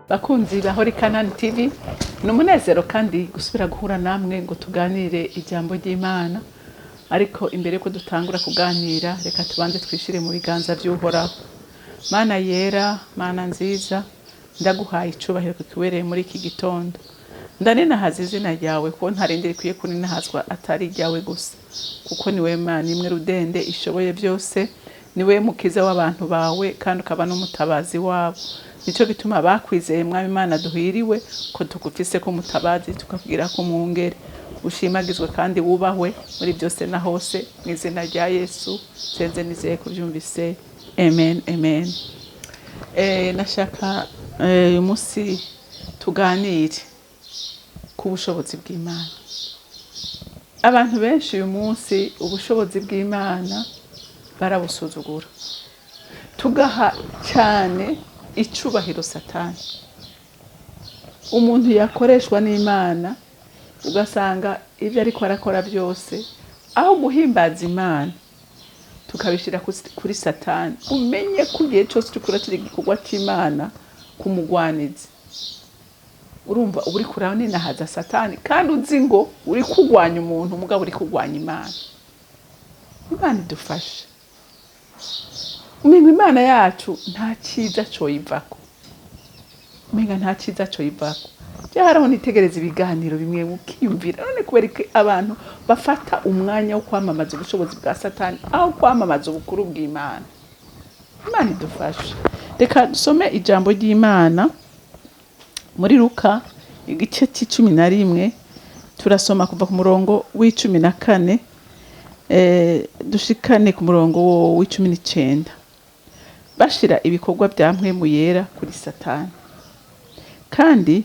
Bakunzi ba Kanani TV numunezero kandi gusubira guhura namwe ngo tuganire ijambo ry'Imana, ariko imbere ko dutangura kuganira reka tubanze twishire mu biganza by'Uhoraho. Mana yera, Mana nziza, ndaguhaye icubahiro kukibereye muri iki gitondo. Ndaninahaza izina ryawe ko ntarendere kwiye kuninahazwa atari ryawe gusa, kuko niwe Mana imwe rudende ishoboye byose, niwe mukiza w'abantu bawe kandi ukaba n'umutabazi wabo. Nico gituma bakwizeye Mwami Imana duhiriwe ko tukufise ko mutabazi tukavugira ko mwungere. Ushimagizwe kandi wubahwe muri byose na hose mu izina rya Yesu senze nizeye kubyumvise. Amen, amen. Nashaka uyu munsi tuganire ku bushobozi bw'Imana. Abantu benshi uyu munsi ubushobozi bw'Imana barabusuzugura, tugaha cyane icubahiro satani. Umuntu yakoreshwa n'Imana ugasanga ibyo ariko arakora byose aho guhimbaza Imana tukabishira kuri satani. Umenye ko igihe cyose tukora kiri gikorwa cy'Imana kumugwaniza, urumva uri kuraba ninahaza satani kandi uzi ngo uri kugwanya umuntu mugabo uri kugwanya Imana. Imana idufashe. Umenga Imana yacu nta cyiza coyivako, umenga nta cyiza coyivako. Haraho nitegereza ibiganiro bimwe ukiyumvira none kubereka abantu bafata umwanya wo kwamamaza ubushobozi bwa satani aho kwamamaza ubukuru bw'Imana. Imana idufashe. Reka dusome ijambo ry'Imana muri Luka igice c'11, turasoma kuva ku murongo w'14 dushikane ku murongo w'19. Bashira ibikorwa bya mpwemu yera kuri satani, kandi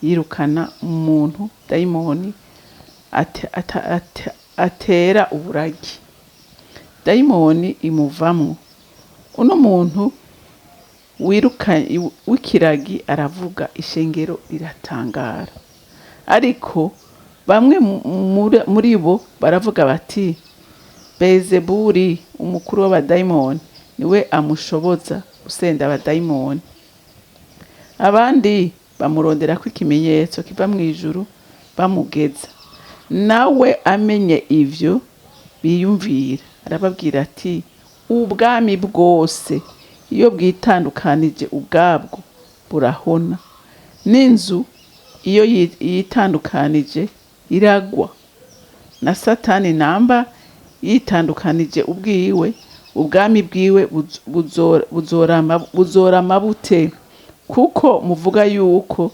yirukana umuntu dayimoni atera uburagi. Dayimoni imuvamwo. Uno muntu w'ikiragi aravuga, ishengero riratangara. Ariko bamwe muri bo baravuga bati, Bezeburi umukuru w'abadayimoni niwe amushoboza gusenda abadayimoni. Abandi bamurondera ko ikimenyetso kiva mu ijuru bamugeza. Nawe amenye ivyo biyumvira, arababwira ati, ubwami bwose iyo bwitandukanije ubwabwo burahona, n'inzu iyo yitandukanije iragwa. Na satani namba yitandukanije ubwiwe, ubwami bwiwe buzorama bute? Kuko muvuga yuko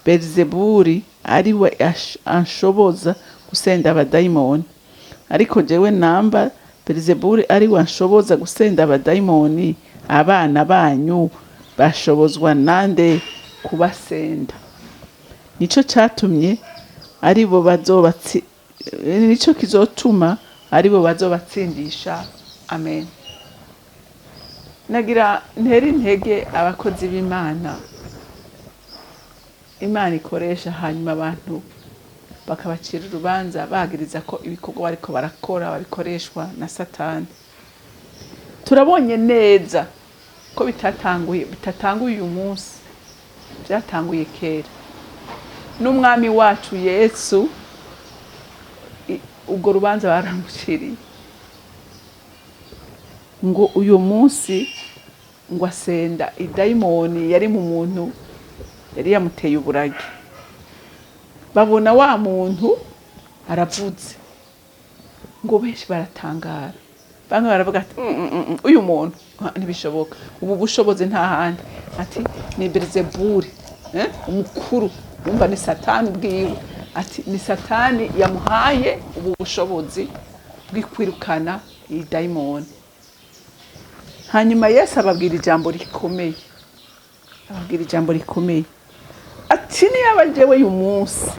Belzebuli ari we anshoboza gusenda abadayimoni. Ariko jewe namba Belzebuli ari we anshoboza gusenda abadayimoni, abana banyu bashobozwa nande kubasenda? Nico catumye aribo nico kizotuma aribo bazobatsindisha. Amen. Nagira nteri intege abakozi b'Imana Imana ikoresha, hanyuma abantu bakabacira urubanza bagiriza ko ibikorwa bariko barakora babikoreshwa na satani. Turabonye neza ko bitatanguye uyu munsi, byatanguye kera. N'umwami wacu Yesu ubwo rubanza baramuciriye ngo uyu munsi ngo asenda idayimoni yari mu muntu yari yamuteye uburagi. Babona wa muntu aravuze ngo benshi baratangara, bamwe baravuga ati uyu muntu ntibishoboka, ubu bushobozi nta handi. Ati ni Belzebuli umukuru, umva ni satani bwiwe. Ati ni satani yamuhaye ubu bushobozi bw'ikwirukana idayimoni. Hanyuma Yesu ababwira ijambo rikomeye, ati niba jewe uyu munsi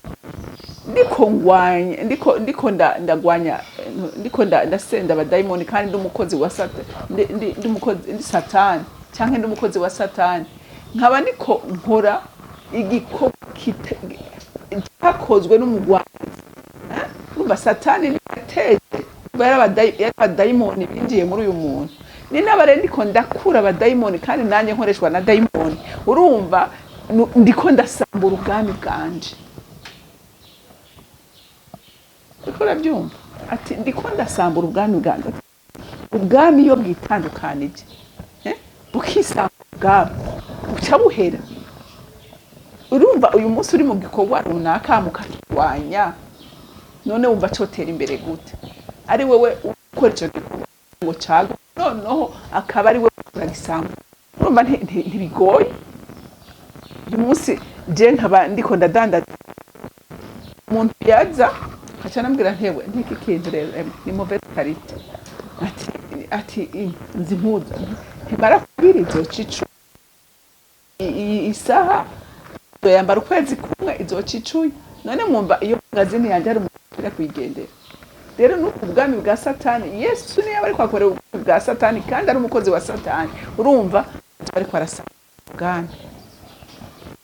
ndiko ndasenda abadayimoni kandi ndi umukozi wa satani cyangwa ndi umukozi wa satani, nkaba niko nkora igikorwa cyakozwe n'umugwanizi. Urumva satani yateje abadayimoni binjiye muri uyu muntu. Ni n'abarendiko ndakura abadayimoni kandi nanjye nkoreshwa na dayimoni. Urumva ndiko ndasambura ubwami bwanje. Uko urabyumva ati ndiko ndasambura ubwami bwanje. Ubwami iyo bwitandukanije bukisambura ubwami buca buhera. Urumva uyu munsi uri mu gikorwa runaka mukakirwanya, none wumva cotera imbere gute? Ari wewe ukora ico gikorwa ngo cago noneho akaba ari wewe uragisambura. Urumva ntibigoye. Uyu munsi je nkaba ndiko ndadandaza, umuntu yaza aca nambwira ntewe ntiki kintu rero ni mauvaise qualité, ati nzi mpuza ntibara kubiri izocicu isaha yambara ukwezi kumwe izocicuye. None mwumva iyo magazine yanje ari umuntu kwigendera. Rero nuko ubwami bwa satani Yesu niyo bari kwakorera ubwami bwa satani kandi ari umukozi wa satani. Urumva bari kwarasa ubwami.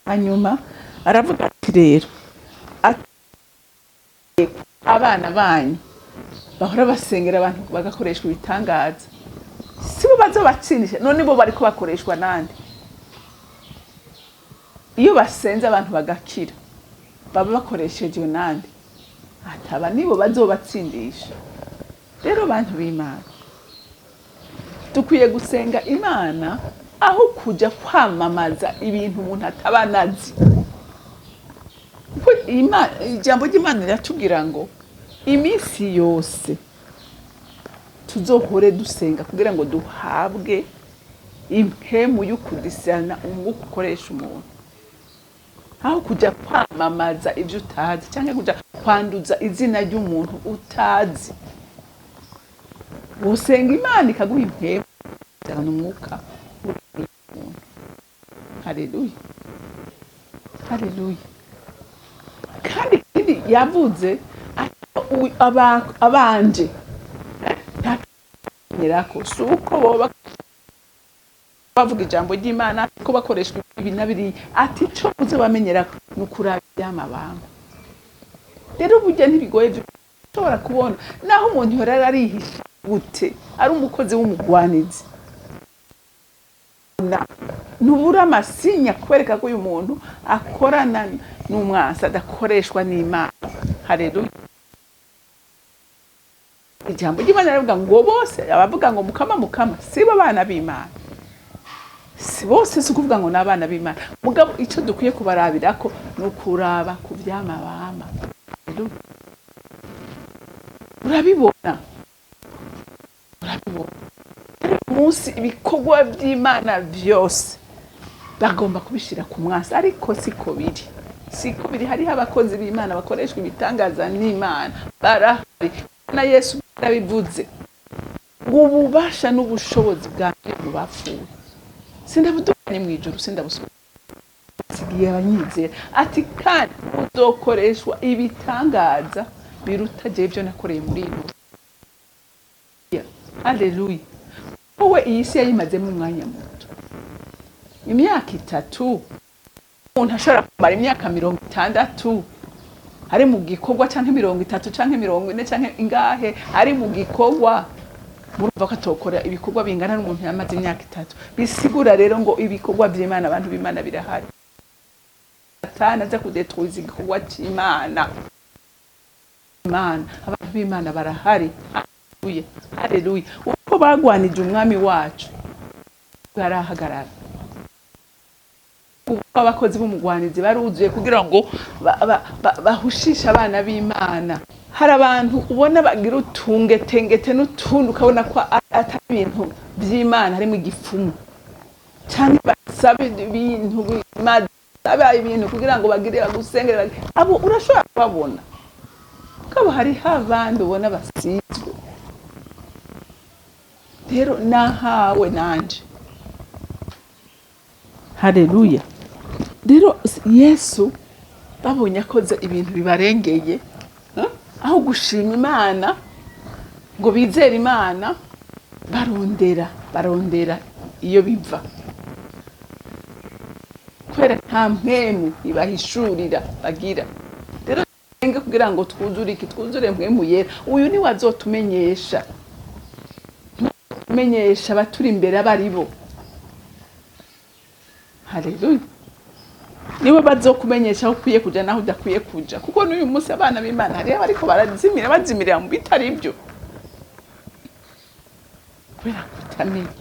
Hanyuma aravuga ati rero abana banyu bahora basengera abantu bagakoreshwa ibitangaza, sibo bazobatsindisha. None bo bariko bakoreshwa nande? Iyo basenze abantu bagakira baba bakoresheje nande? Ataba nibo bazobatsindisha. Rero bantu b'Imana dukwiye gusenga Imana aho kuja kwamamaza ibintu umuntu atabanazi. Ijambo ry'Imana riratubwira ngo iminsi yose tuzohore dusenga kugira ngo duhabwe impemu y'ukudisana umwuka ukoresha umuntu, aho kuja kwamamaza ibyo utazi cyangwa kuja kwanduza izina ry'umuntu utazi. Usenga Imana ikaguha impemu cyane umwuka w'umuntu. Haleluya, haleluya. Kandi yavuze abanje ntirako suko boba bavuga ijambo ry'Imana ko bakoreshwa ibinabiri, ati cyo uze bamenyera n'ukuraba by'amabanga. Rero burya ntibigoye byo ushobora kubona naho umuntu yorara arihisha gute ari umukozi w'umugwanizi. Nubura amasinya kwereka ko uyu muntu akorana n'umwasa adakoreshwa n'Imana. Haleluya. Ijambo ry'Imana rivuga ngo bose abavuga ngo mukama sibo abana b'Imana. Si bose sukuvuga ngo nabana b'Imana. Mugabo icyo dukwiye kubarabirako nukuraba ku by'amabama. Urabibona. Munsi ibikorwa by'Imana byose bagomba kubishira ku mwasa, ariko siko biri. Hariho abakozi b'Imana bakoreshwa ibitangaza n'Imana barahari. Na Yesu yabivuze ngo ububasha n'ubushobozi bwanjye bupfuye sindabudukanye mu ijuru, sigiye abanyizera. Ati kandi uzokoreshwa ibitangaza biruta je byo nakoreye muri ino. Haleluya. Wowe iyi si yayimazemo umwanya muto, imyaka 3. Umuntu ashobora kumara imyaka 60 ari mu gikorwa canke 30 canke 40 canke ingahe ari mu gikorwa. Murumva ko atokora ibikorwa bingana n'umuntu yamaze imyaka 3. Bisigura rero ngo ibikorwa by'Imana abantu b'Imana birahari. Satani aza kudetruiza igikorwa cy'Imana. Abantu b'Imana barahari. Haleluya, haleluya. Uko bagwanije umwami wacu barahagarara. Abakozi b'umugwanizi baruzuye kugira ngo bahushisha abana b'Imana. Hari abantu ubona bagira utungetengete n'utuntu ukabona ko atari ibintu by'Imana, harimo igifumu cyane basabe ibintu ibintu kugira ngo bagire bagusengere. Abo urashobora kubabona kabo hari abandi ubona basizwe. Rero nahawe nanje. Haleluya. Rero Yesu babonye akoze ibintu bibarengeye, aho gushima Imana ngo bizere Imana, barondera iyo biva. Kwera nta mpemu ibahishurira bagira. Rero nge kugira ngo twuzure mpemu yera. Uyu ni wazotumenyesha abaturi imbere abaribo. Haleluya. niwe bazokumenyesha aho ukwiye kuja naho udakwiye kuja, kuko n'uyu munsi abana b'Imana hariho bariko barazimira bazimirira mu bitari ibyo kubera kutamenya.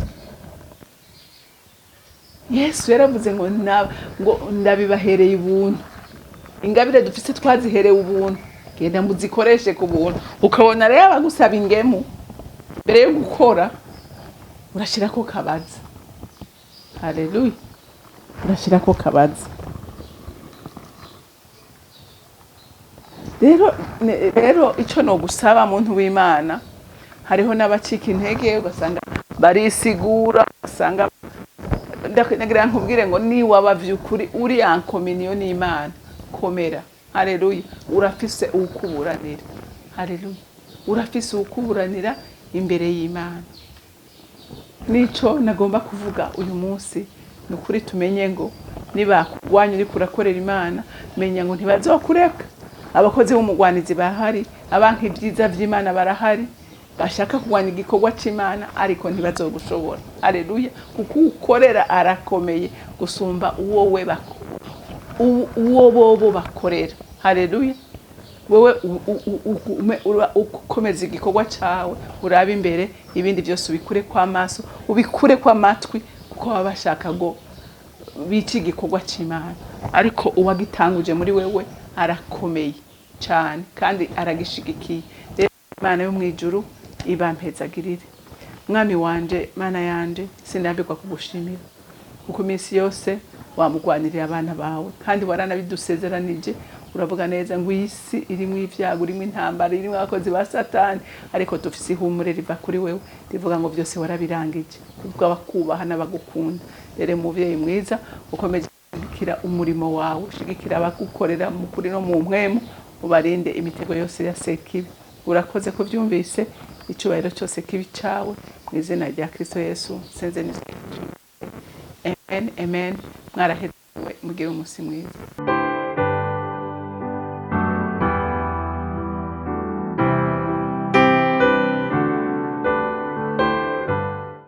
Yesu yaravuze ngo ndabibahereye ubuntu, ingabire dufise twaziherewe ubuntu, genda muzikoreshe ku buntu. Ukabona rero abagusaba ingemu mbere yo gukora urashirako kabaza. Haleluya, urashirako kabaza. Rero ico no gusaba muntu w'Imana, hariho n'abacika intege ugasanga barisigura, ugasanga ndagira nkubwire ngo ni waba vy'ukuri uri en communion n'Imana, komera. Haleluya, urafise ukuburanira. Haleluya, urafise ukuburanira imbere y'Imana. Nico nagomba kuvuga uyu munsi, nukuri tumenye ngo nibakurwanya uri kurakorera Imana, menya ngo ntibazokureka. Abakozi b'umugwanizi bahari, abanka ibyiza vy'Imana barahari, bashaka kurwanya igikorwa c'Imana ariko ntibazogushobora. Haleluya, kuko ukorera arakomeye gusumba uwo bobo bakorera. Haleluya, wewe ukomeza igikorwa cawe, uraba imbere, ibindi byose ubikure kwa maso, ubikure kwa matwi, kuko baba bashaka ngo bici igikorwa c'Imana. Ariko uwagitanguje muri wewe arakomeye cyane kandi aragishigikiye. Rero Imana yo mwijuru ibampezagirire. Mwami wanje, Mana yanje, sindambirwa kugushimira kuko iminsi yose wamugwanirira abana bawe, kandi waranabidusezeranije. Uravuga neza ngo isi irimwe ivyago, irimwe intambara, irimwe abakozi ba satani, ariko dufise ihumure riva kuri wewe, rivuga ngo byose warabirangije, kuvuga bakubaha n'abagukunda. Rero muvyeyi mwiza, ukomeje gushigikira umurimo wawe, ushigikira abagukorera mu kuri no mu mpwemu, ubarinde imitego yose ya sekibi. Urakoze ko byumvise, icubahiro cyose kibi cawe, mu izina rya Kristo Yesu senze ni. Amen, amen. Mwaraherewe, mugire umunsi mwiza.